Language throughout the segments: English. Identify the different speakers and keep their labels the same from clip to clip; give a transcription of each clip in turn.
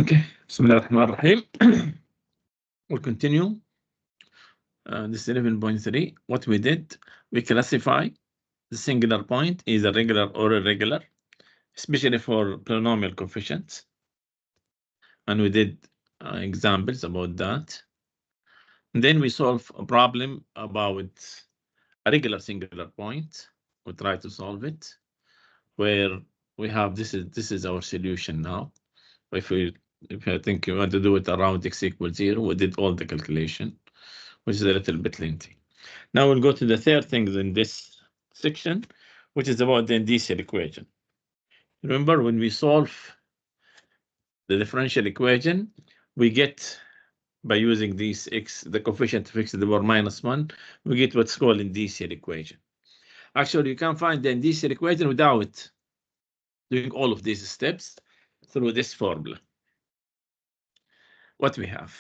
Speaker 1: Okay, Bismillahirrahmanirrahim. We'll continue. This is 11.3. What we did, we classify the singular point either regular or irregular, especially for polynomial coefficients. And we did examples about that. And then we solve a problem about a regular singular point. We try to solve it, where we have this is our solution now. If I think you want to do it around x equals 0, we did all the calculation, which is a little bit lengthy. Now we'll go to the third thing in this section, which is about the indicial equation. Remember, when we solve the differential equation, we get, by using these x, the coefficient of x to the power -1, we get what's called indicial equation. Actually, you can find the indicial equation without doing all of these steps through this formula. What we have,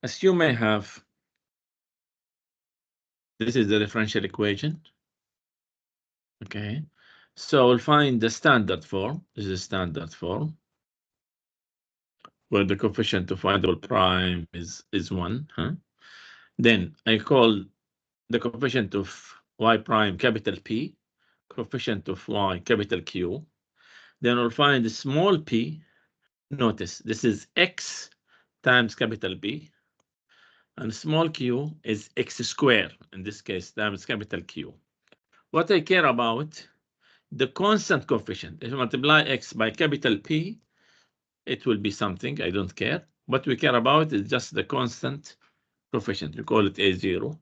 Speaker 1: assume I have, this is the differential equation. Okay, so we'll find the standard form. This is a standard form where the coefficient of y double prime is 1. Then I call the coefficient of y prime capital P, coefficient of y capital Q. Then we'll find the small p. Notice this is x times capital P, and small q is x squared, in this case, times capital Q. What I care about, the constant coefficient. If you multiply x by capital P, it will be something, I don't care. What we care about is just the constant coefficient. We call it A0.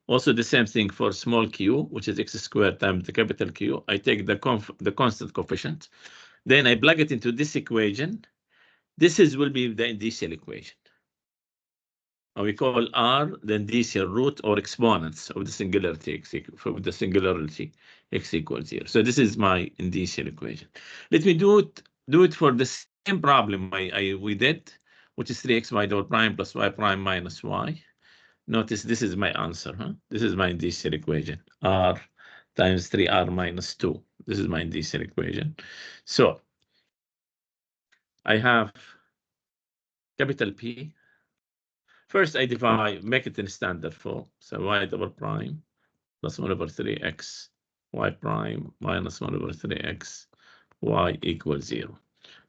Speaker 1: Also the same thing for small q, which is x squared times the capital Q. I take the constant coefficient. Then I plug it into this equation. This will be the indicial equation. We call R the indicial root or exponents of the singularity x equals 0. So this is my indicial equation. Let me do it for the same problem we did, which is 3xy double prime plus y prime minus y. Notice this is my answer. This is my indicial equation. R times 3r minus 2. This is my indicial equation. So I have capital P. First, I divide, make it in standard form. So y double prime plus 1 over 3x, y prime minus 1 over 3x, y equals 0.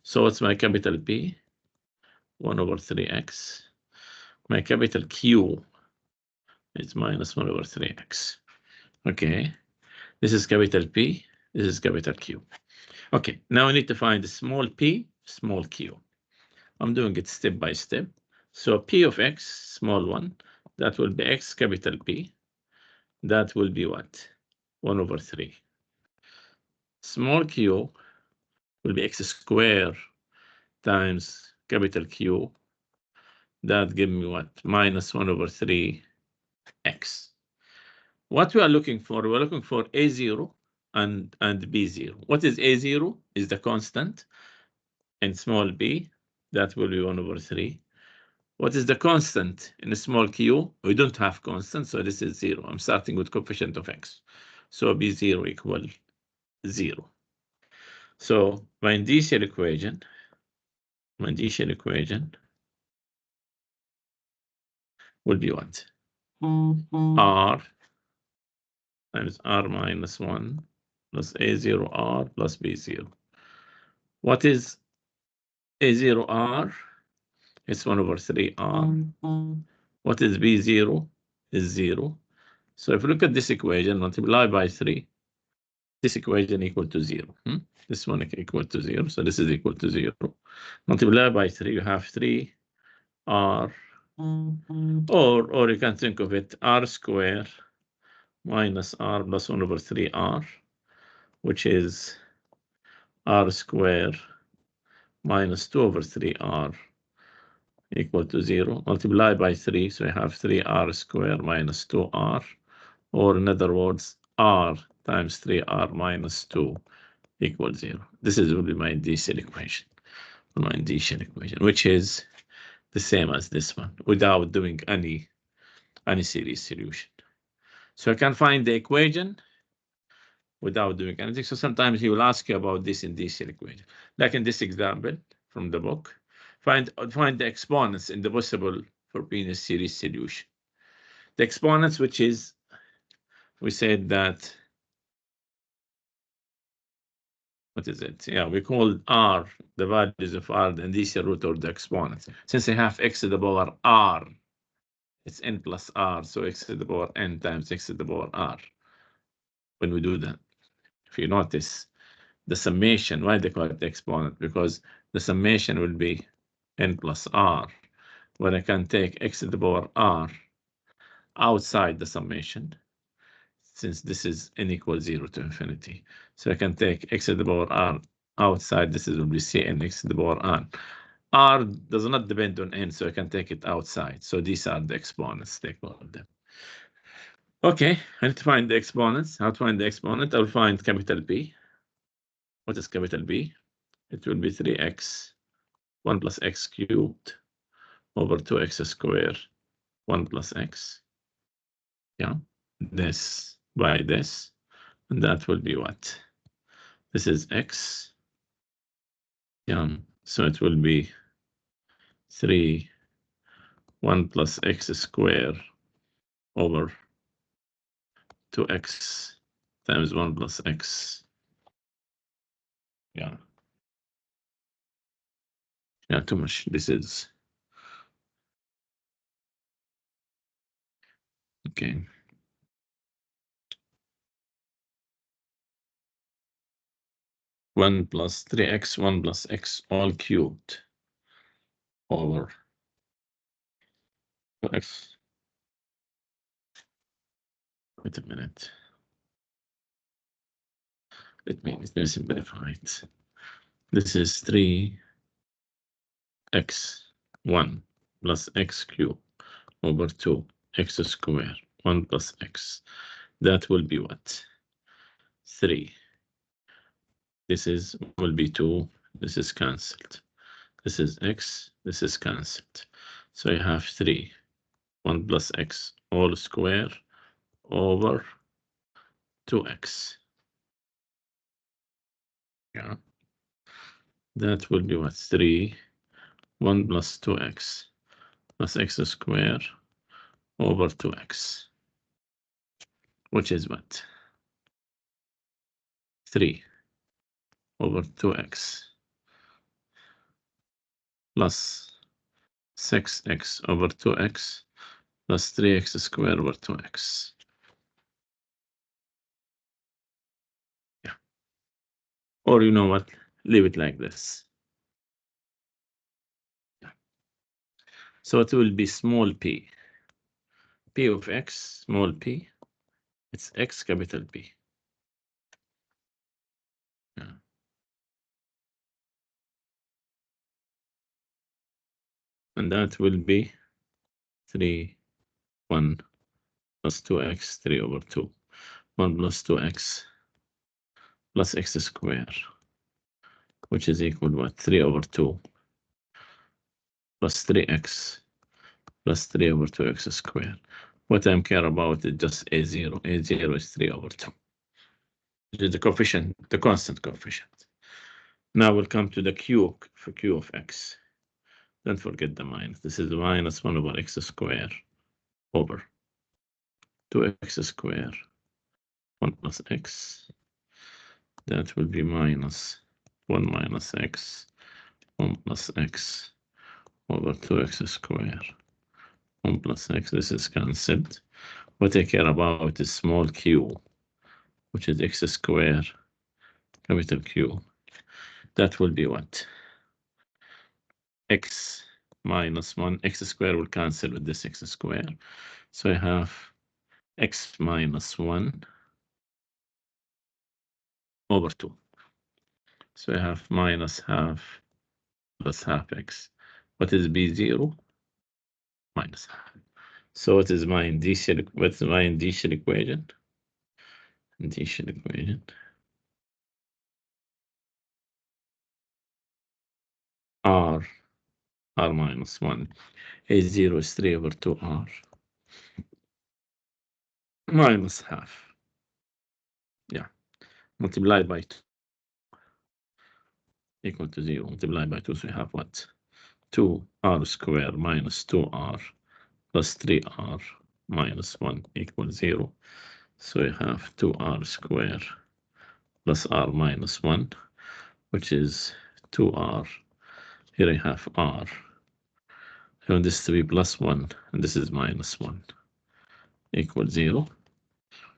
Speaker 1: So what's my capital P? 1 over 3x. My capital Q is minus 1 over 3x. Okay, this is capital P, this is capital Q. Okay, now I need to find the small p, small q. I'm doing it step by step. So p of x, small one, that will be x capital P. That will be what? 1 over 3. Small q will be x squared times capital Q. That give me what? Minus 1 over 3 x. What we are looking for, we're looking for A0 and B0. What is A0? Is the constant, and small b, that will be 1 over 3. What is the constant in a small q? We don't have constant, so this is 0. I'm starting with coefficient of x. So B0 equal 0. So my indicial equation will be what? R times r minus 1 plus A0r plus B0. What is A0r? It's 1 over 3r. What is B0? Is 0. So if you look at this equation, multiply by 3, this equation equal to 0. This one equal to 0, so this is equal to 0. Multiply by 3, you have 3r, or you can think of it r squared minus r plus 1 over 3r, which is r squared minus 2 over 3r equal to 0. Multiply by 3, so you have 3r squared minus 2r, or in other words, r times 3r minus 2 equals 0. This will be my indicial equation. Which is the same as this one, without doing any series solution. So I can find the equation without doing anything. So sometimes he will ask you about this indicial equation. Like in this example, from the book. Find the exponents in the possible Frobenius series solution. The exponents, which is, we said that, what is it? Yeah, we call R, the values of R, the indicial root or the exponents. Since I have x to the power R, it's n plus R, so x to the power n times x to the power R. When we do that, if you notice, the summation, why they call it the exponent? Because the summation will be n plus R, where I can take x to the power R outside the summation, since this is n equals 0 to infinity. So I can take x to the power R outside, this will be Cn x to the power R. R does not depend on n, so I can take it outside. So these are the exponents, they call them. Okay, I need to find the exponents. How to find the exponent? I'll find capital P. What is capital B? It will be 3x, 1 plus x cubed over 2x squared, 1 plus x. Yeah, this by this. And that will be what? This is x. Yeah, so it will be 3, 1 plus x squared over 2x times 1 plus x. Yeah. Yeah, too much. This is okay. One plus 3x, 1 plus x all cubed over x. Wait a minute. Let me simplify it. This is 3x 1 plus x cubed over 2x squared 1 plus x. That will be what? 3. This will be 2. This is cancelled. This is x. This is cancelled. So you have 3. 1 plus x all square over 2x. Yeah. That will be what? 3. 1 plus 2x plus x squared over 2x. Which is what? 3 over 2x plus 6x over 2x plus 3x squared over 2x. Yeah. Or you know what? Leave it like this. Yeah. So it will be small p. P of x, small p. It's x capital P. Yeah. And that will be 3, 1 plus 2x, 3 over 2. 1 plus 2x plus x squared, which is equal to what? 3 over 2 plus 3x plus 3 over 2x squared. What I care about is just a0. A0 is 3 over 2. Which is the coefficient, the constant coefficient. Now we'll come to the q for q of x. Don't forget the minus. This is minus 1 over x squared over 2x squared 1 plus x. That will be minus 1 minus x 1 plus x over 2x squared 1 plus x. This is cancelled. What I care about is small q, which is x squared capital Q. That will be what? X minus 1. X squared will cancel with this x squared. So I have x minus 1 over 2. So I have minus half plus half x. What is b0? Minus half. So what is my indicial? What's my indicial equation? Indicial equation. R minus 1. A0 is 3 over 2R minus half. Yeah. Multiplied by 2. equal to 0, multiply by 2, so we have what? 2r squared minus 2r plus 3r minus 1 equals 0. So we have 2r squared plus r minus 1, which is 2r. Here I have r. I want this to be plus 1, and this is minus 1, equals 0.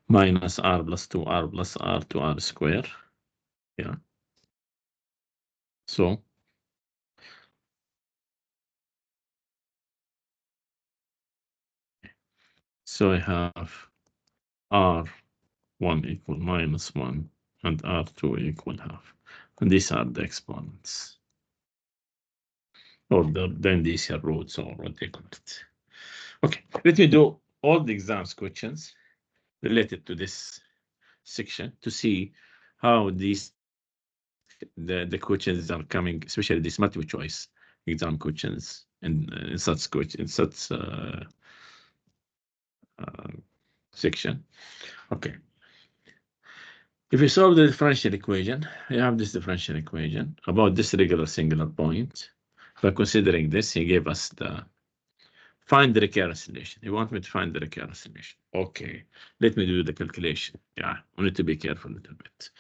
Speaker 1: Minus r plus 2r plus r, 2r squared. Yeah. So I have r1 equal minus 1 and r2 equal half. And these are the exponents, or the indicial roots, or what they call it. Okay, let me do all the exams questions related to this section to see how these the questions are coming, especially these multiple choice exam questions in such section. Okay. If you solve the differential equation, you have this differential equation about this regular singular point. By considering this, he gave us the find the recurrence relation. You want me to find the recurrence relation? Okay, let me do the calculation. Yeah, I need to be careful a little bit.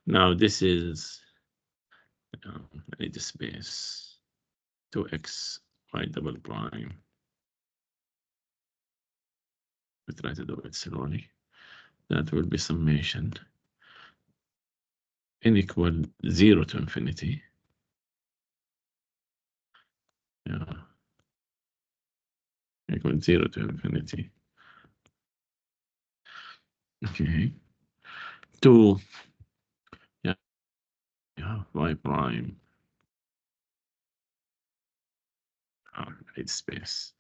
Speaker 1: Now this is I need the space 2x y double prime. We try to do it slowly. That will be summation n equal 0 to infinity. Yeah, equal 0 to infinity. Okay. 2 yeah y prime. Need space.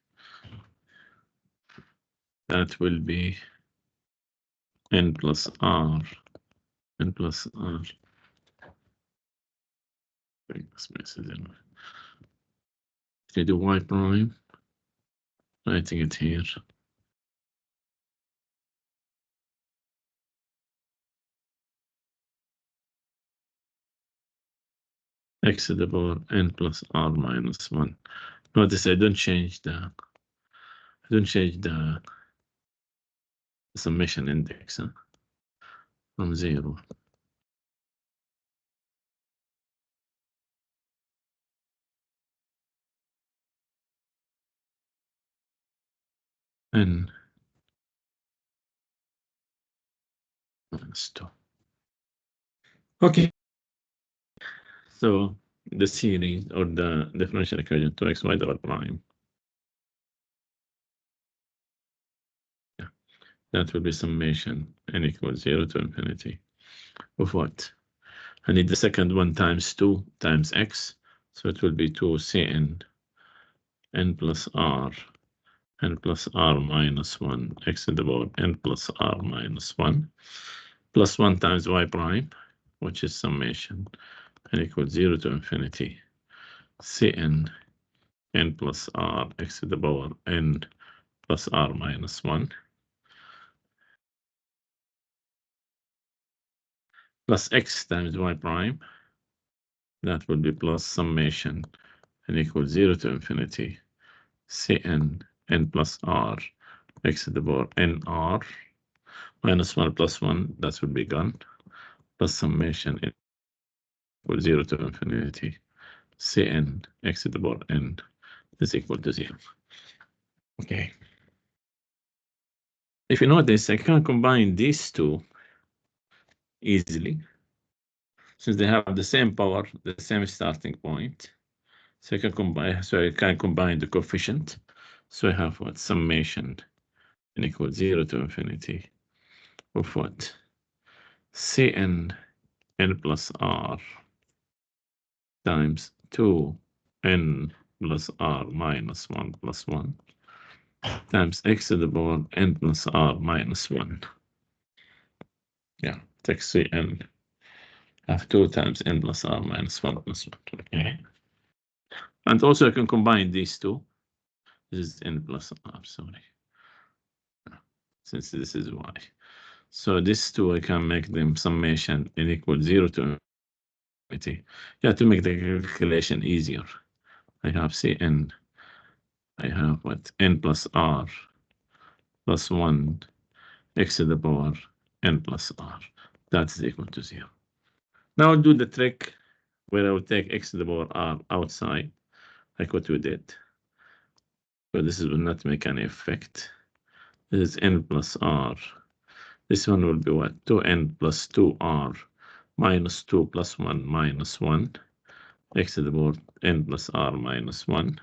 Speaker 1: That will be n plus r. N plus r. I think the space is in. Can you do y prime? I think it's here. X to the power n plus r minus 1. Notice I don't change the summation index from 0. N minus 2. Okay. So the series or the differential equation 2xy double prime. Yeah, that will be summation n equals 0 to infinity of what? I need the second one times 2 times x, so it will be 2 cn n plus r n plus r minus 1 x to the power n plus r minus 1 plus 1 times y prime, which is summation n equals 0 to infinity cn n plus r x to the power n plus r minus 1 plus x times y prime. That will be plus summation n equals 0 to infinity cn n plus r x to the power nr minus 1 plus 1, that will be gone, plus summation n equals 0 to infinity cn x to the power n is equal to 0. Okay. If you notice, I can combine these two easily since they have the same power, the same starting point. So I can combine the coefficient. So I have what? Summation n equals 0 to infinity of what? Cn n plus r times 2n plus r minus 1 plus 1 times x to the power n plus r minus 1. Yeah, take Cn have 2 times n plus r minus 1 plus 1. Okay. And also I can combine these two. This is n plus r, sorry. Since this is y. So these two I can make them summation n equals 0 to Yeah, to make the calculation easier, I have Cn, I have what? N plus R plus 1 x to the power n plus R. That's equal to 0. Now I'll do the trick where I will take x to the power R outside, like what we did. But this will not make any effect. This is n plus R. This one will be what? 2n plus 2R minus 2 plus 1 minus 1. X to the power n plus R minus 1.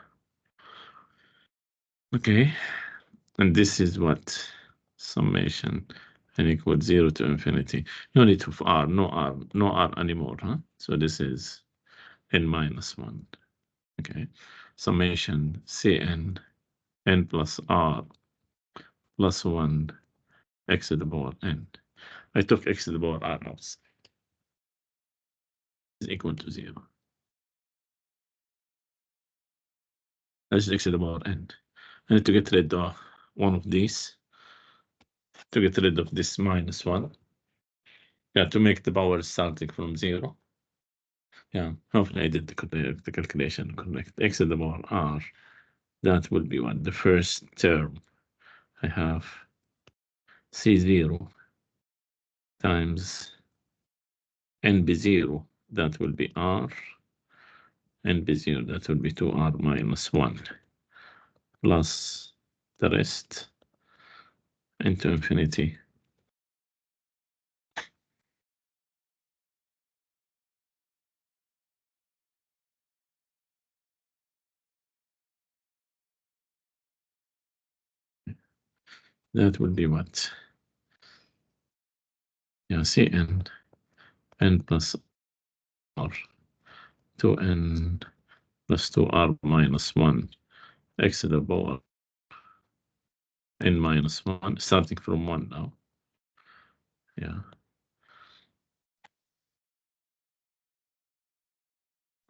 Speaker 1: Okay. And this is what? Summation n equals 0 to infinity. No need of R, no R anymore, huh? So this is n minus 1. Okay. Summation Cn n plus R plus 1 x to the power n. I took x to the power R out. Is equal to 0. That's x to the power n. I need to get rid of one of these. To get rid of this minus 1. Yeah, to make the power starting from 0. Yeah, hopefully I did the calculation correct. X to the power R. That will be what? The first term. I have C0 times NB0. That will be R. NB0, that will be 2R minus 1. Plus the rest into infinity. That will be what? Yeah, Cn n plus R. 2n plus 2R minus 1. X to the power n minus 1, starting from 1 now. Yeah.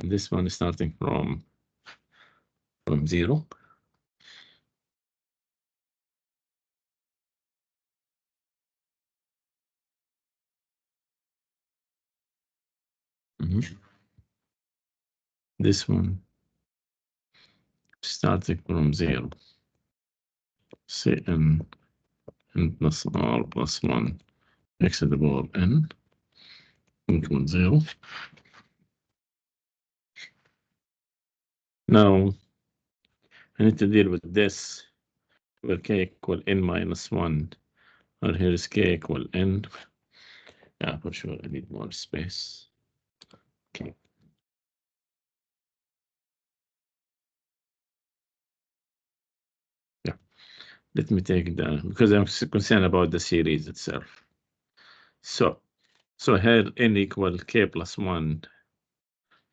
Speaker 1: And this one is starting from 0. This one starting from 0. Cn n plus R plus 1 x to the power n equal 0. Now I need to deal with this where k equal n minus 1, or here is k equal n. Yeah, for sure I need more space. Okay. Yeah, let me take the, because I'm concerned about the series itself. So here n equal k plus 1,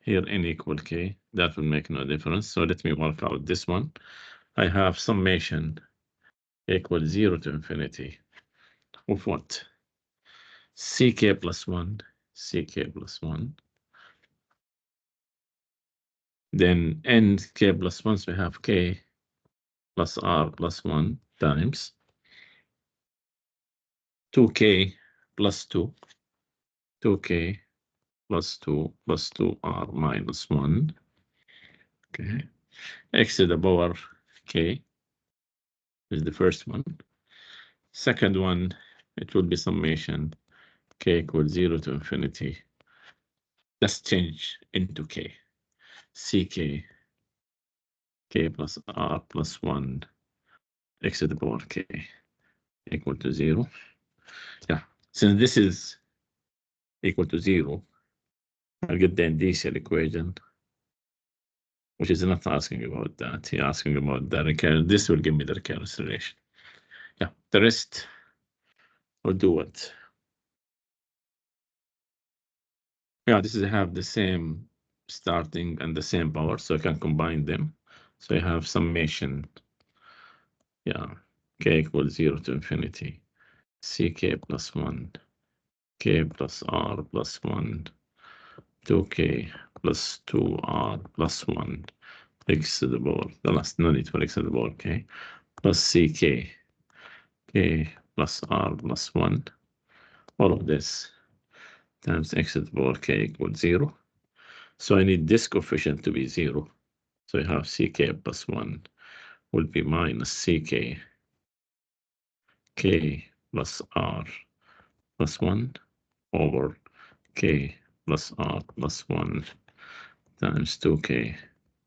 Speaker 1: here n equal k, that will make no difference. So let me work out this one. I have summation equals 0 to infinity of what? Ck plus 1, Ck plus 1. Then nk plus 1, so we have k plus r plus 1 times 2k plus 2, 2k plus 2 plus 2r minus 1. Okay. X to the power k is the first one. Second one, it will be summation k equals 0 to infinity. Let's change into k. Ck k plus r plus 1 x to the power k equal to 0. Yeah, since this is equal to 0, I'll get the indicial equation, which is not asking about that. He's asking about the recurrence. This will give me the recurrence relation. Yeah, the rest will do it. Yeah, this is have the same starting and the same power, so I can combine them. So I have summation. Yeah, k equals 0 to infinity. Ck plus 1, k plus r plus 1, 2k plus 2r plus 1, x to the power, the last, no need for x to the power, k, plus ck, k plus r plus 1, all of this times x to the power k equals 0. So I need this coefficient to be 0. So I have ck plus 1 will be minus ck k plus r plus 1 over k plus r plus 1 times 2k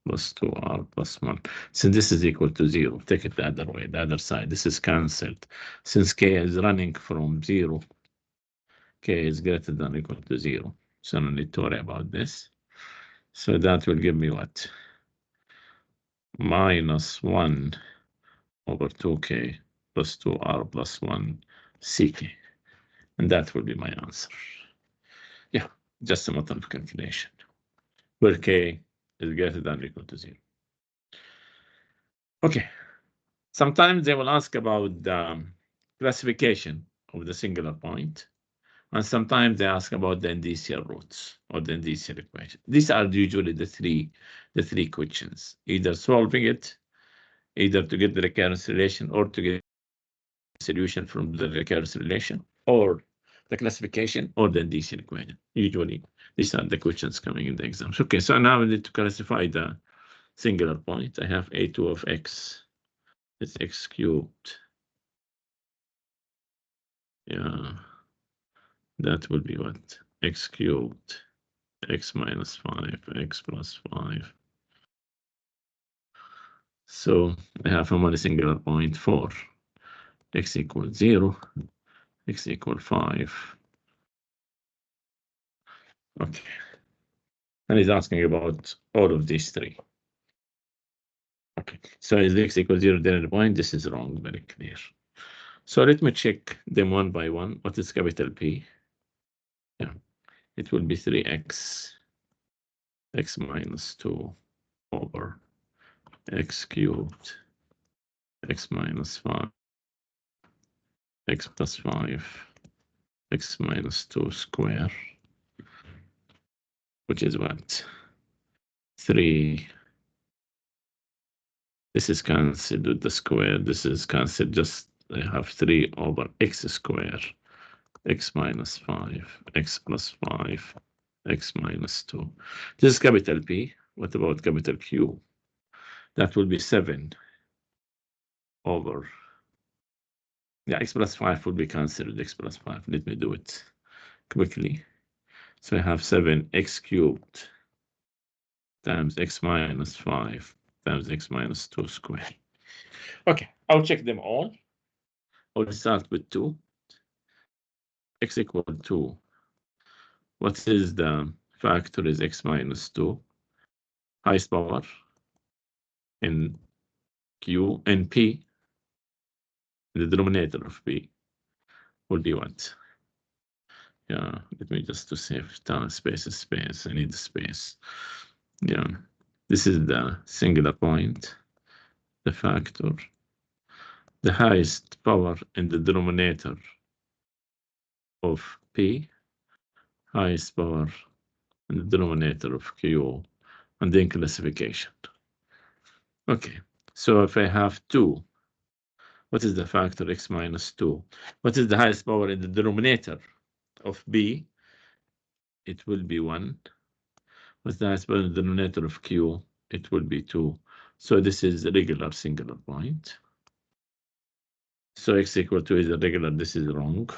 Speaker 1: plus 2r plus 1. Since this is equal to 0, take it the other way, the other side. This is cancelled. Since k is running from 0, k is greater than or equal to 0. So I don't need to worry about this. So that will give me what? Minus 1 over 2k plus 2r plus 1 ck. And that will be my answer. Yeah, just a matter of calculation, where k is greater than or equal to 0. Okay. Sometimes they will ask about the classification of the singular point, and sometimes they ask about the indicial roots or the indicial equation. These are usually the three questions, either solving it, either to get the recurrence relation or to get a solution from the recurrence relation, or the classification or the indicial equation. Usually, these are the questions coming in the exams. Okay, so now we need to classify the singular point. I have a2 of x. It's x cubed. Yeah, that would be what? X cubed, x minus 5, x plus 5. So I have a singular point 4, x equals 0, x equals 5. Okay. And he's asking about all of these three. Okay, so is x equals 0 there at the point? This is wrong, very clear. So let me check them one by one. What is capital P? Yeah, it will be 3x, x minus 2 over x cubed, x minus 5, x plus 5, x minus 2 square, which is what? 3. This is cancelled with the square. This is cancelled. Just I have 3 over x square, x minus 5, x plus 5, x minus 2. This is capital P. What about capital Q? That will be 7 over, yeah, x plus 5 will be cancelled, x plus 5. Let me do it quickly. So I have 7x cubed times x minus 5 times x minus 2 squared. Okay, I'll check them all. I'll start with 2. X equal 2. What is the factor is x minus 2? Highest power in Q and P. The denominator of P will be what? Yeah, let me just to save time, space. I need the space. Yeah, this is the singular point, the factor. The highest power in the denominator of P, highest power in the denominator of Q, and then classification. Okay, so if I have 2, what is the factor x minus 2? What is the highest power in the denominator of B? It will be 1. What's the highest power in the denominator of Q? It will be 2. So this is a regular singular point. So x equal 2 is a regular, this is wrong.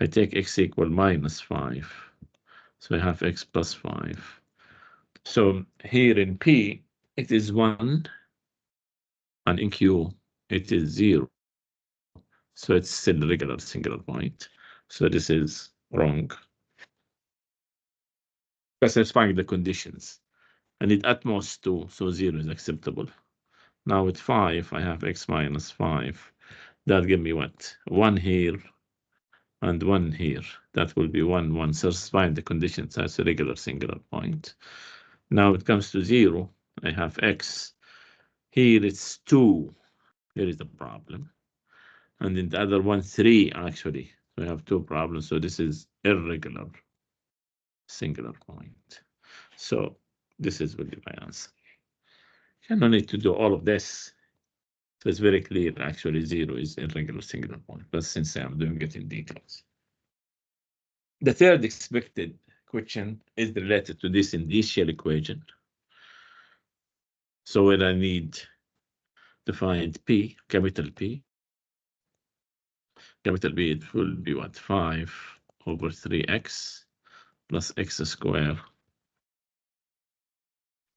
Speaker 1: I take x equal minus 5. So I have x plus 5. So here in P, it is 1, and in Q, it is 0. So it's still a regular singular point. So this is wrong. Satisfying the conditions. I need at most 2, so 0 is acceptable. Now with 5, I have x minus 5. That give me what? 1 here and 1 here. That will be 1, 1, satisfying the conditions as a regular singular point. Now it comes to 0. I have x. Here it's 2. Here is the problem. And in the other one, 3 actually. So I have 2 problems. So this is irregular singular point. So this is will be my answer. I don't need to do all of this. So it's very clear actually 0 is irregular singular point. But since I'm doing it in details. The third expected question is related to this indicial equation. So when I need to find P, capital P, it will be what? 5 over 3x plus x squared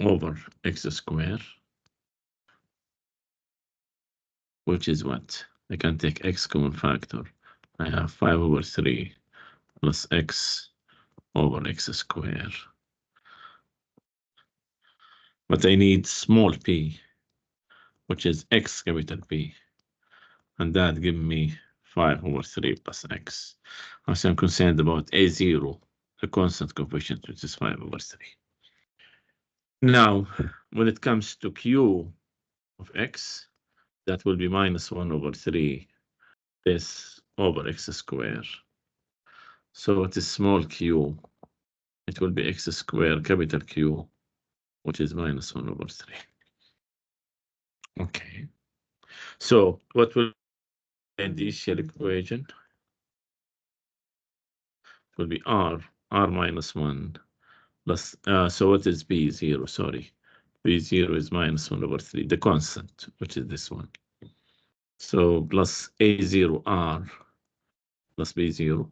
Speaker 1: over x squared, which is what? I can take x common factor. I have 5 over 3 plus x over x squared. But I need small p, which is x capital P. And that gives me 5 over 3 plus x. So I'm concerned about A0, the constant coefficient, which is 5 over 3. Now, when it comes to q of x, that will be minus 1 over 3 this over x squared. So it is small q. It will be x squared capital Q, which is minus 1 over 3. Okay. So what will be the indicial equation? It will be r minus 1 plus, so what is b0? Sorry. b0 is minus 1 over 3, the constant, which is this one. So plus a0r plus b0.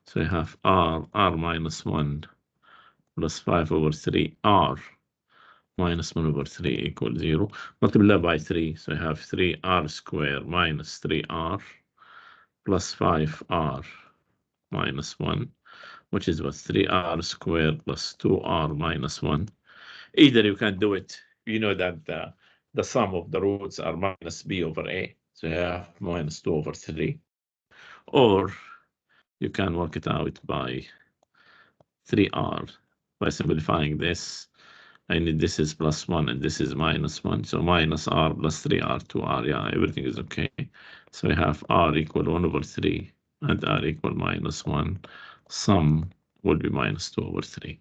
Speaker 1: So I have r minus 1 plus 5 over 3 r minus 1 over 3 equals 0. Multiply by 3, so I have 3r squared minus 3r plus 5r minus 1, which is what? 3r squared plus 2r minus 1. Either you can do it, you know that the sum of the roots are minus b over a, so you have minus 2 over 3. Or you can work it out by 3r by simplifying this. I need this is plus 1 and this is minus 1. So minus r plus 3r, 2r. Yeah, everything is okay. So I have r equal 1 over 3 and r equal minus 1. Sum will be minus 2 over 3,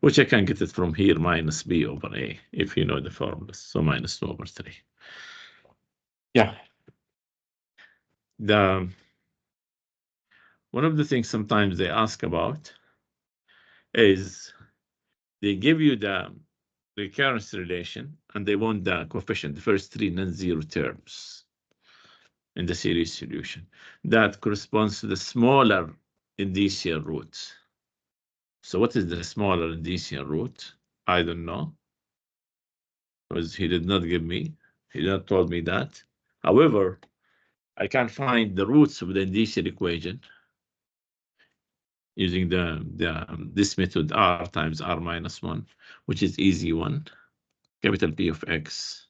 Speaker 1: which I can get it from here minus b over a, if you know the formulas. So minus 2 over 3. Yeah. One of the things sometimes they ask about is they give you the recurrence relation, and they want the coefficient, the first 3 non-zero terms in the series solution. That corresponds to the smaller indicial root. So what is the smaller indicial root? I don't know, because he did not give me, he did not told me that. However, I can find the roots of the indicial equation using this method, r times r minus 1, which is easy one, capital P of x.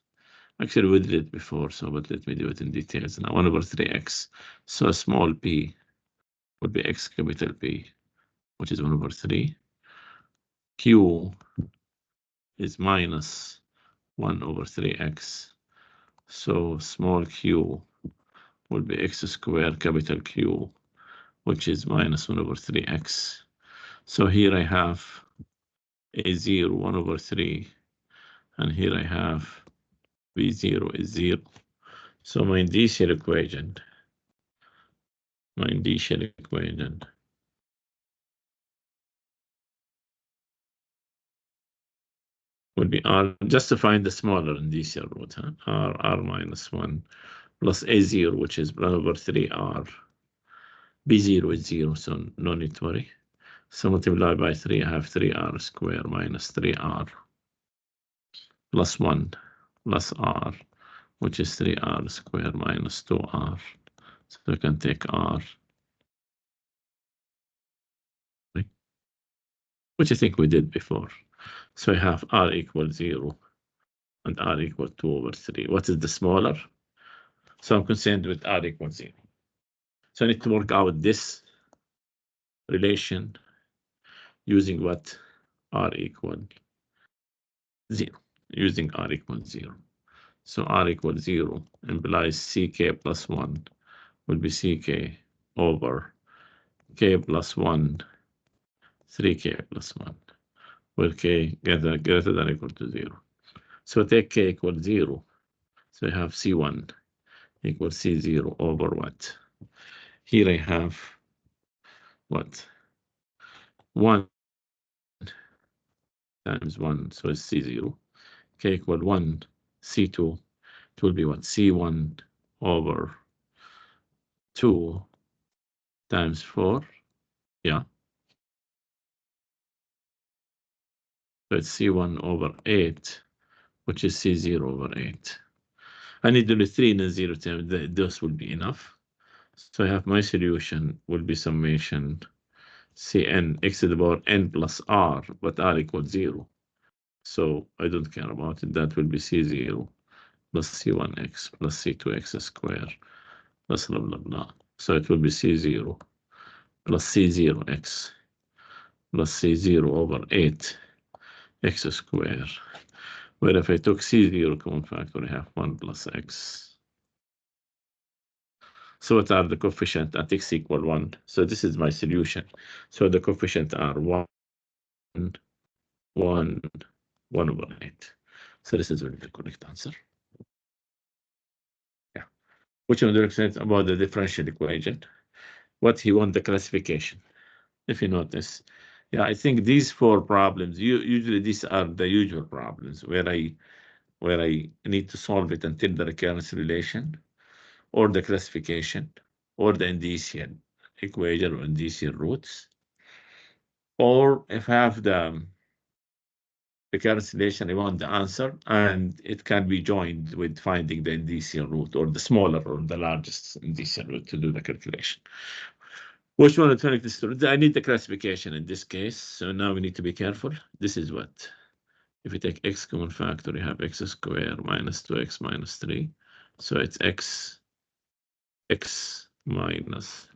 Speaker 1: Actually, we did it before, so but let me do it in details now. 1 over 3x. So small p would be x capital P, which is 1 over 3. Q is minus 1 over 3x. So small q will be x squared capital Q, which is minus 1 over 3x. So here I have a0, 1 over 3, and here I have b0 is 0. So my indicial equation would be r, just to find the smaller indicial root, huh? r minus 1 plus a0, which is 1 over 3r. b0 is 0, so no need to worry. So multiply by 3, I have 3r squared minus 3r plus 1 plus r, which is 3r squared minus 2r. So we can take r, which I think we did before. So I have r equals 0 and r equals 2 over 3. What is the smaller? So I'm concerned with r equals 0. So I need to work out this relation using what? R equal 0. Using r equals 0. So r equals 0 implies ck plus 1 will be ck over k plus 1, 3k plus 1, where k greater than or equal to 0. So take k equals 0. So I have c1 equals c0 over what? Here I have what? 1 times 1, so it's C0. K equal 1, C2, it will be what? C1 over 2 times 4, yeah. So it's C1 over 8, which is C0 over 8. I need only 3 in a 0 term, those will be enough. So I have my solution will be summation Cn x to the power n plus r, but r equals 0. So I don't care about it. That will be C0 plus C1x plus C2x squared plus blah, blah, blah. So it will be C0 plus C0x plus C0 over 8 x squared. Where if I took C0 common factor, I have 1 plus x. So what are the coefficients at x equal 1? So this is my solution. So the coefficients are 1, 1, 1 over 8. So this is really the correct answer. Yeah. Which one represents about the differential equation? What he wants the classification. If you notice, yeah, I think these 4 problems, usually these are the usual problems where I need to solve it until the recurrence relation, or the classification, or the indicial equation or indicial roots, or if I have the recurrence relation, I want the answer, and it can be joined with finding the indicial root, or the smaller or the largest indicial root to do the calculation. Which one to make this? I need the classification in this case, so now we need to be careful. This is what, if we take x common factor, you have x squared minus 2x minus 3, so it's x minus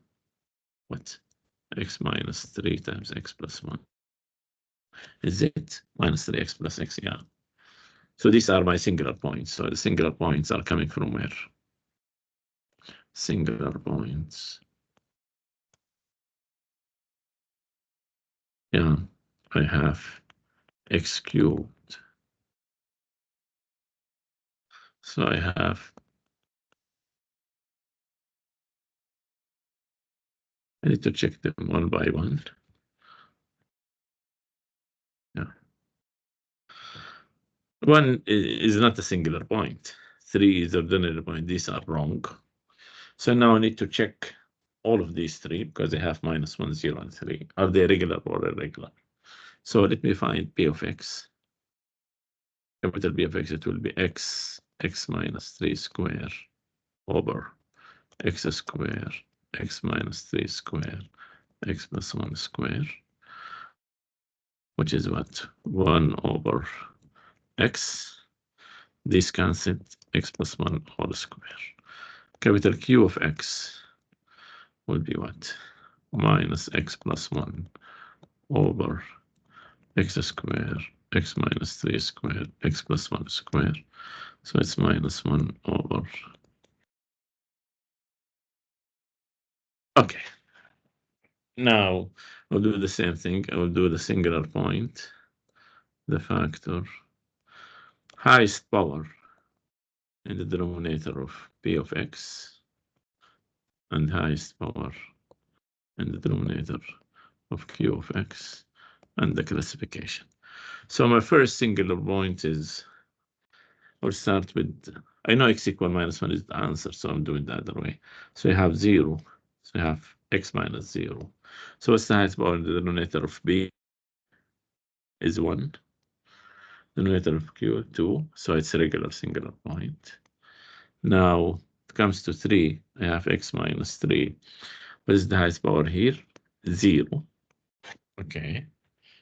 Speaker 1: what? X minus 3 times x plus 1. Is it minus 3x plus x? Yeah. So these are my singular points. So the singular points are coming from where? Singular points. Yeah, I have x cubed. So I have, I need to check them one by one. Yeah. 1 is not a singular point. 3 is ordinary point. These are wrong. So now I need to check all of these 3 because they have minus 1, 0, and 3. Are they regular or irregular? So let me find p of x. Capital P of x, it will be x minus 3 square over x square, x minus 3 square, x plus 1 square, which is what? 1 over x. This cancelled, x plus 1 whole square. Capital Q of x will be what? Minus x plus 1 over x square, x minus 3 square, x plus 1 square. So it's minus 1 over. Okay. Now I'll do the same thing. I will do the singular point, the factor, highest power in the denominator of p of x, and highest power in the denominator of q of x, and the classification. So my first singular point is, I'll start with, I know x equal minus 1 is the answer, so I'm doing the other way. So I have 0, so I have x minus 0. So what's the highest power in the denominator of b? Is 1. Denominator of q, 2, so it's a regular singular point. Now it comes to 3, I have x minus 3. What is the highest power here? 0. Okay,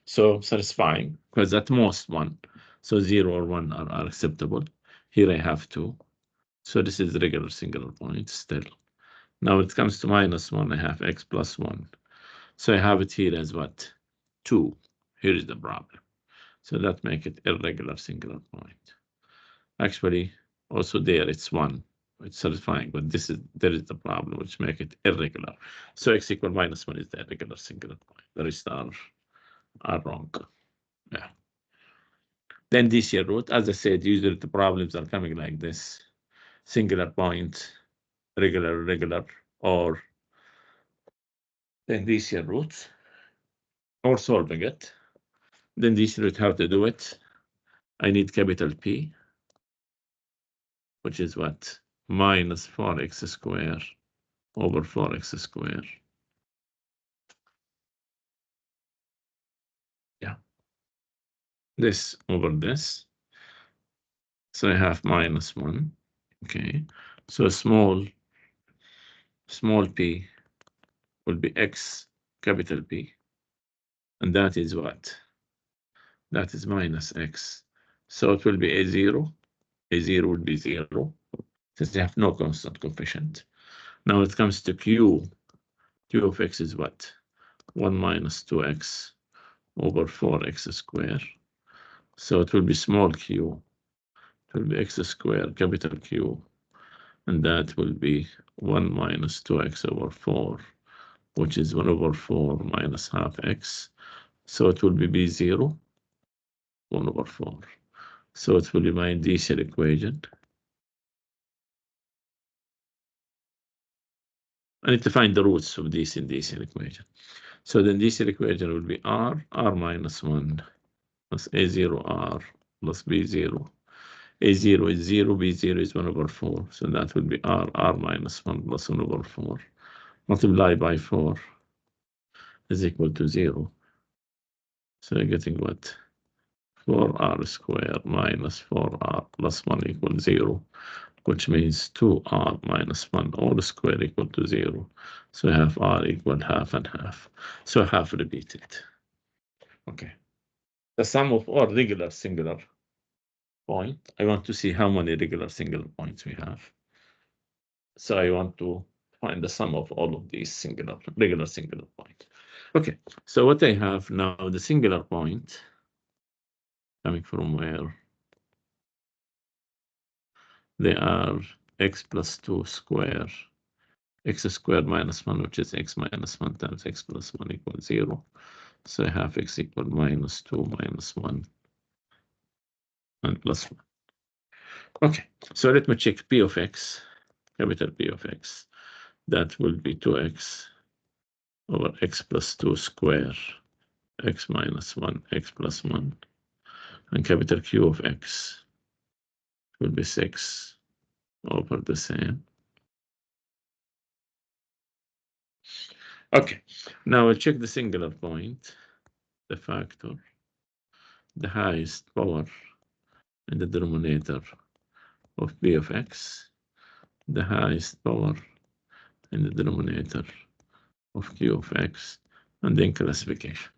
Speaker 1: so satisfying, because at most 1. So 0 or 1 are acceptable. Here I have 2. So this is the regular singular point still. Now it comes to minus 1, I have x plus 1. So I have it here as what? 2. Here is the problem. So that makes it irregular singular point. Actually, also there it's 1. It's satisfying, but there is the problem, which make it irregular. So x equal minus 1 is the irregular singular point. The rest are wrong. Yeah. Then this here root, as I said, usually the problems are coming like this: singular point, regular, regular, or then this here root, or solving it. Then this is how to do it. I need capital P, which is what? Minus 4x squared over 4x squared. Yeah. This over this. So I have minus 1. Okay. So small p will be x capital P. And that is what? That is minus x. So it will be a0. A0 will be 0, since they have no constant coefficient. Now it comes to q. Q of x is what? 1 minus 2x over 4x squared. So it will be small q. It will be x squared, capital Q. And that will be 1 minus 2x over 4, which is 1 over 4 minus half x. So it will be b0, 1 over 4. So it will be my indicial equation. I need to find the roots of this indicial equation. So the indicial equation will be r minus 1 plus a0r plus b0. A0 is 0, B0 is 1 over 4. So that will be R minus 1 plus 1 over 4. Multiply by 4 is equal to 0. So you're getting what? 4R squared minus 4R plus 1 equals 0, which means 2R minus 1 all squared equal to 0. So I have R equal half and half. So half repeated. Okay. The sum of all regular singular point. I want to see how many regular singular points we have. So I want to find the sum of all of these regular singular points. Okay, so what I have now, the singular point coming from where? They are x plus 2 square, x squared minus 1, which is x minus 1 times x plus 1 equals 0. So I have x equal minus 2 minus 1 and plus 1. Okay, so let me check p of x, capital P of x. That will be 2x over x plus 2 square, x minus 1, x plus 1, and capital Q of x will be 6 over the same. Okay, now I'll check the singular point, the factor, the highest power in the denominator of p of x, the highest power in the denominator of q of x, and then classification.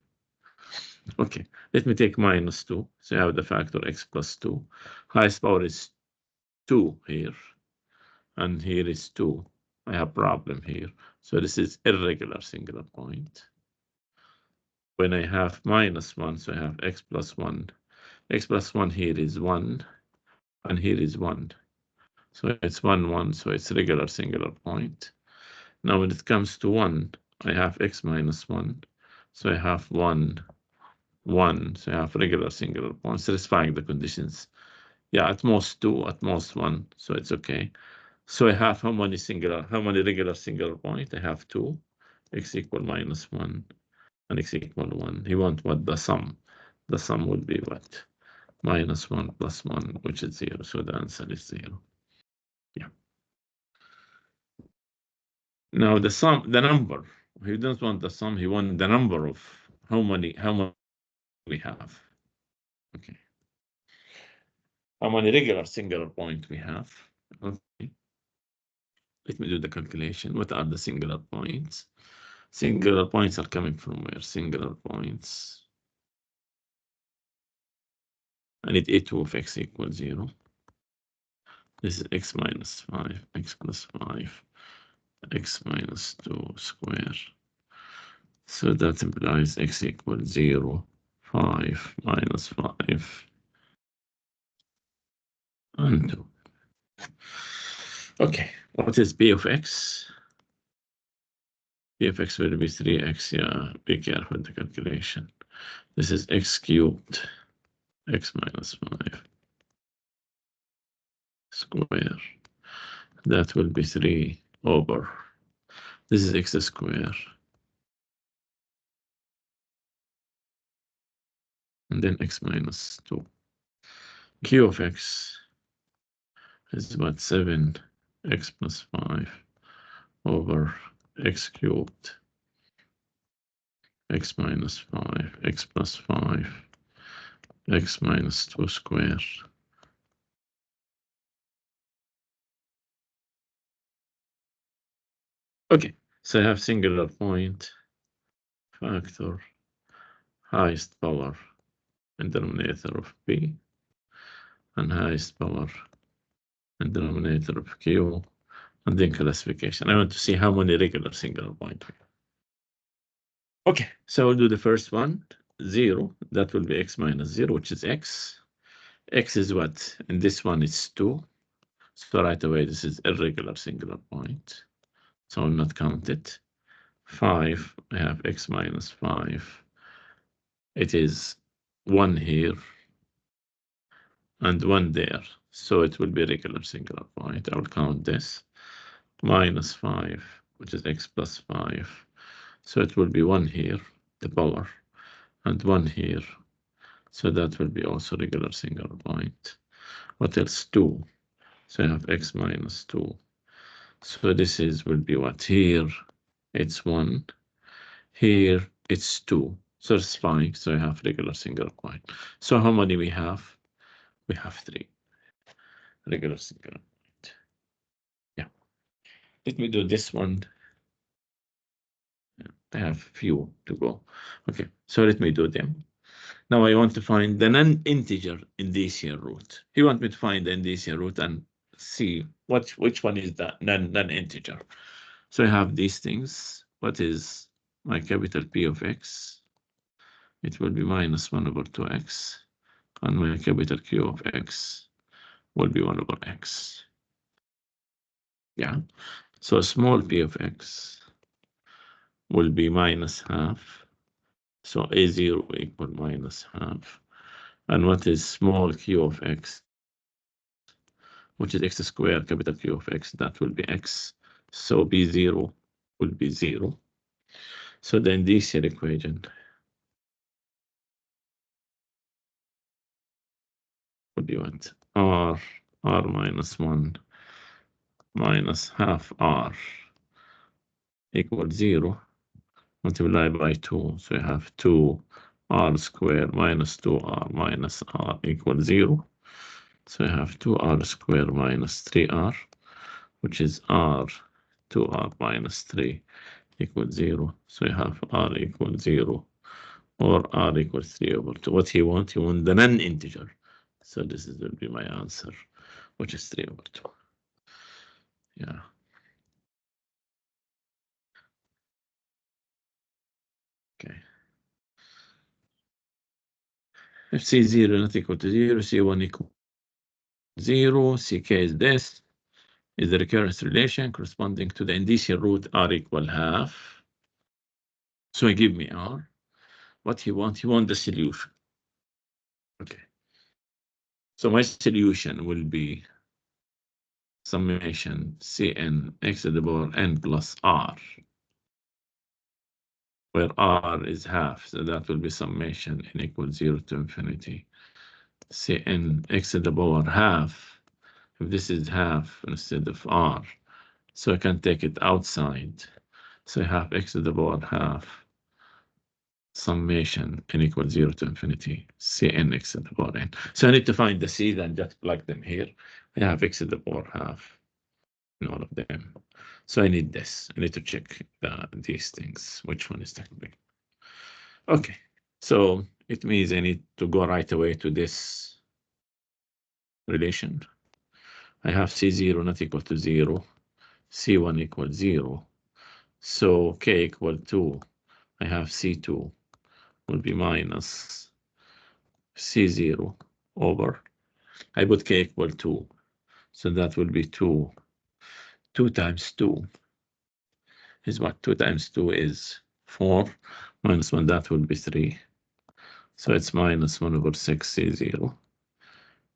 Speaker 1: Okay, let me take minus 2. So I have the factor x plus 2. Highest power is 2 here, and here is 2. I have problem here. So this is irregular singular point. When I have minus 1, so I have x plus 1. X plus 1 here is 1, and here is 1. So it's 1, 1, so it's regular singular point. Now when it comes to 1, I have x minus 1. So I have 1, 1. So I have regular singular point, satisfying the conditions. Yeah, at most 2, at most 1, so it's okay. So I have how many regular singular point? I have 2, x equal minus 1, and x equal 1. You want what? The sum. The sum would be what? Minus 1 plus 1, which is 0. So the answer is 0. Yeah. Now the sum, the number. He doesn't want the sum. He wants the number of how many we have. Okay. How many regular singular point we have? Okay. Let me do the calculation. What are the singular points? Singular points are coming from where? Singular points. I need a2 of x equals 0. This is x minus 5, x plus 5, x minus 2 square. So that implies x equals 0, 5 minus 5, and 2. Okay, what is p of x? P of x will be 3x. Yeah, be careful with the calculation. This is x cubed, x minus 5 square. That will be 3 over. This is x square. and then x minus 2. Q of x is about 7 x plus 5 over x cubed, x minus 5, x plus 5, x minus 2 squared. Okay, so I have singular point factor highest power in denominator of P and highest power in denominator of Q, and then classification. I want to see how many regular singular point we have. Okay, so we'll do the first one, 0. That will be x minus 0, which is x. X is what? And this one is 2. So right away, this is irregular singular point. So I'll not count it. 5, I have x minus 5. It is 1 here and 1 there. So it will be a regular singular point. I will count this. Minus 5, which is x plus 5. So it will be 1 here, the power, and 1 here. So that will be also regular singular point. What else? 2. So I have x minus 2. So this is will be what? Here it's 1. Here it's 2. So it's 5. So I have regular singular point. So how many we have? We have 3 regular singular point. Yeah. Let me do this one. I have few to go. Okay, so let me do them. Now I want to find the non-integer indicial root. He wants me to find the indicial root and see which one is the non-integer. So I have these things. What is my capital P of x? It will be minus 1 over 2x. And my capital Q of x will be 1 over x. Yeah. So small p of x will be minus half. So a0 equal minus half. And what is small q of x, which is x squared, capital Q of x, that will be x. So b0 will be 0. So the indicial equation would be what? R minus 1 minus half r equals 0, multiplied by 2. So you have 2r squared minus 2r minus r equals 0. So you have 2r squared minus 3r, which is r 2r minus 3 equals 0. So you have r equals 0 or r equals 3 over 2. What he wants? He wants the non-integer. So this is will be my answer, which is 3 over 2. Yeah. Okay. If C0 not equal to 0, C1 equal to 0, CK is this, is the recurrence relation corresponding to the indicial root r equal half. So he give me r. What he wants? He wants the solution. Okay. So my solution will be summation Cn x to the power n plus r, where r is half, so that will be summation n equals 0 to infinity. Cn x to the power half, if this is half instead of r, so I can take it outside. So I have x to the power half, summation n equals 0 to infinity, Cn x to the power n. So I need to find the c, then just plug them here. I have x to the power half in all of them. So I need this. I need to check these things. Which one is the correct? Okay. So it means I need to go right away to this relation. I have C0 not equal to 0. C1 equals 0. So K equal 2. I have C2 will be minus C0 over. I put K equal 2. So that will be 2. 2 times 2 is what? 2 times 2 is 4. Minus 1, that will be 3. So it's minus 1 over 6 C0.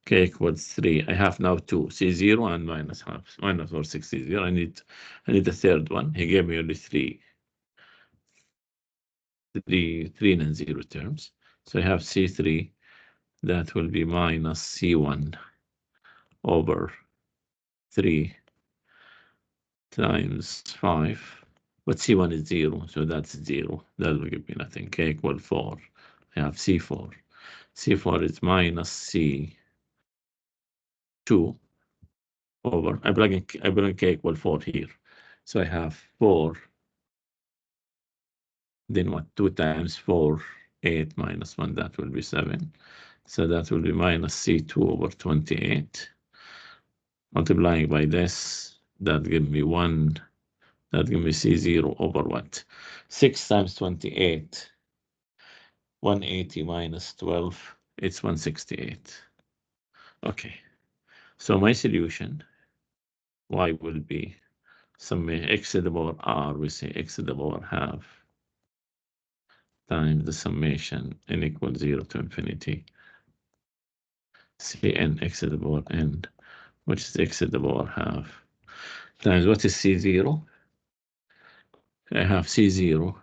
Speaker 1: K equals 3. I have now 2 C0 and minus half. Minus over 6 C0. I need the third one. He gave me only 3 non-zero terms. So I have C3, that will be minus C1 over 3 times 5. But C1 is 0, so that's 0. That will give me nothing. K equal 4. I have C4. C4 is minus C2 over, I bring K equal 4 here. So I have 4, then what? 2 times 4, 8 minus 1, that will be 7. So that will be minus C2 over 28. Multiplying by this, that gives me 1. That gives me C0 over what? 6 times 28. 180 minus 12, it's 168. Okay, so my solution, y will be summation x to the power r, we say x to the power half times the summation n equals 0 to infinity cn x to the power n, which is x to the power half, times what is C0? I have C0,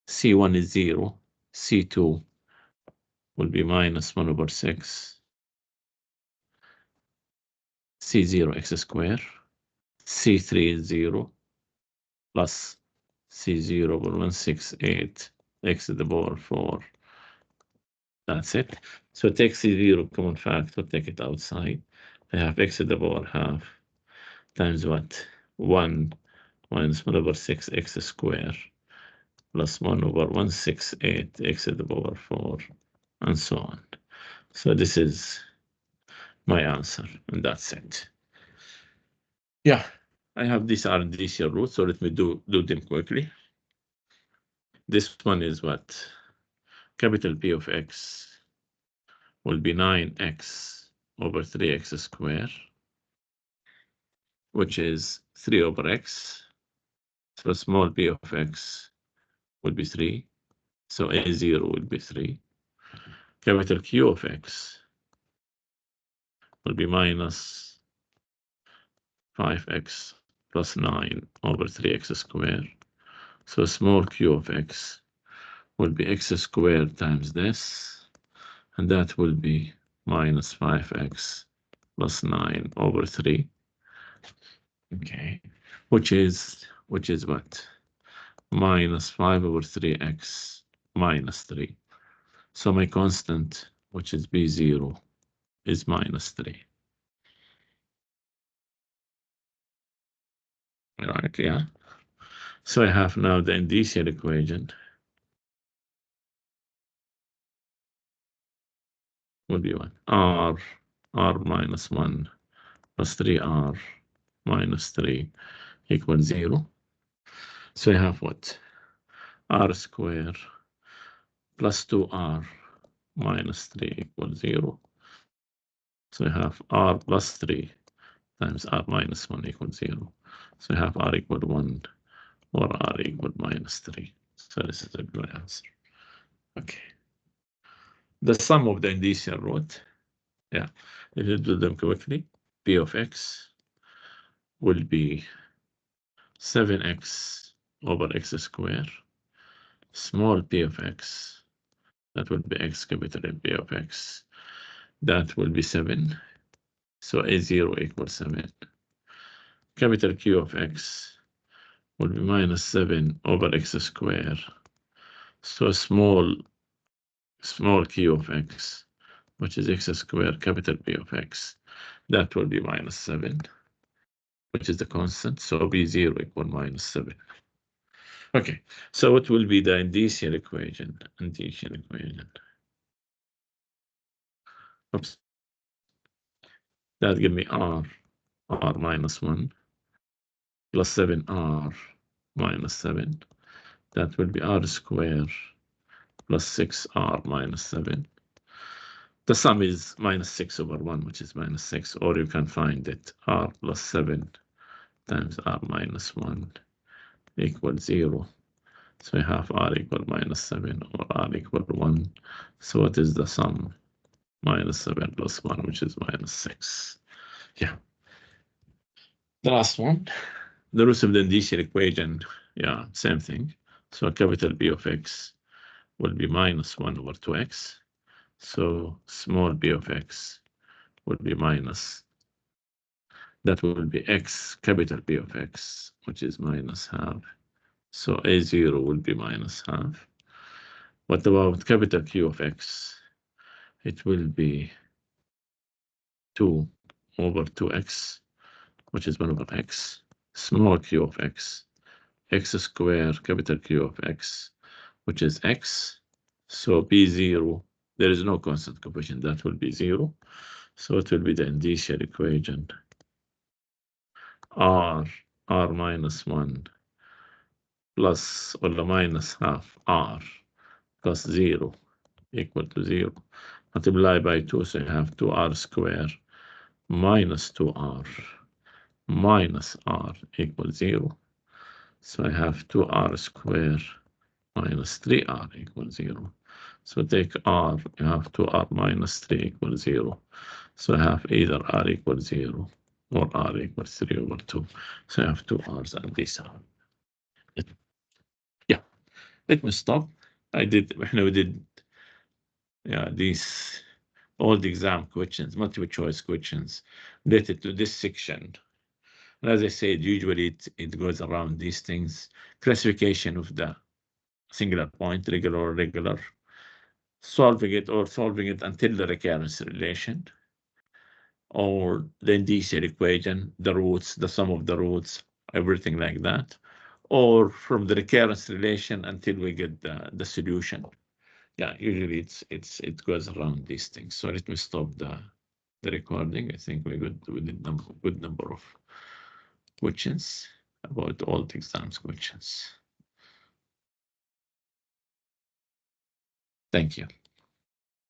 Speaker 1: C1 is 0, C2 will be minus 1 over 6, C0 x squared, C3 is 0, plus C0 over 168 x to the power 4. That's it. So take C0 common factor, take it outside. I have x to the power half times what? 1 minus 1 over 6 x squared plus 1 over 168 x to the power 4, and so on. So this is my answer, and that's it. Yeah, I have these are indicial roots, so let me do them quickly. This one is what? Capital P of x will be 9x over 3x squared, which is 3 over x. So small p of x will be 3. So a0 will be 3. Capital Q of x will be minus 5x plus 9 over 3x squared. So small q of x will be x squared times this, and that will be minus 5x plus 9 over 3. Okay, which is what? Minus 5 over 3x minus 3. So my constant, which is B0, is minus 3. Right, yeah. So I have now the indicial equation will be what? R minus 1 plus 3R minus 3 equals 0. So I have what? R squared plus 2R minus 3 equals 0. So I have R plus 3 times R minus 1 equals 0. So I have R equal 1 or R equal minus 3. So this is a good answer. Okay. The sum of the indicial root, yeah, if you do them quickly, P of x will be 7x over x squared, small p of x, that will be x capital P of x, that will be 7. So a0 equals 7. Capital Q of x will be minus 7 over x squared. So small q of x, which is x squared capital P of x, that will be minus 7, which is the constant. So B0 equal minus 7. Okay, so what will be the indicial equation? Oops. That give me R minus 1 plus 7R minus 7. That will be R squared plus 6R minus 7. The sum is minus 6 over 1, which is minus 6, or you can find it R plus 7 times R minus 1 equals 0. So we have R equal minus 7 or R equal 1. So what is the sum? Minus 7 plus 1, which is minus 6. Yeah. The last one, the roots of the indicial equation, yeah, same thing. So capital P of x will be minus 1 over 2x. So small b of x will be minus, that will be x, capital B of x, which is minus half. So a0 will be minus half. What about capital Q of x? It will be 2 over 2x, which is 1 over x. Small q of x, x squared, capital Q of x, which is x. So b0, there is no constant coefficient, that will be 0. So it will be the indicial equation r minus 1 plus or minus half r plus 0 equal to 0. Multiply by 2, so you have 2r squared minus 2r minus r equals 0. So I have 2r squared minus 3r equals 0. So take r, you have 2r minus 3 equals 0. So I have either r equals 0 or r equals 3 over 2. So I have 2 r's and this r. Yeah, let me stop. We did these all the exam questions, multiple choice questions related to this section. And as I said, usually it goes around these things: classification of the singular point, regular or irregular, solving it until the recurrence relation, or the indicial equation, the roots, the sum of the roots, everything like that, or from the recurrence relation until we get the solution. Yeah, usually it goes around these things. So let me stop the recording. I think we did good number of questions about all the exams questions. Thank you.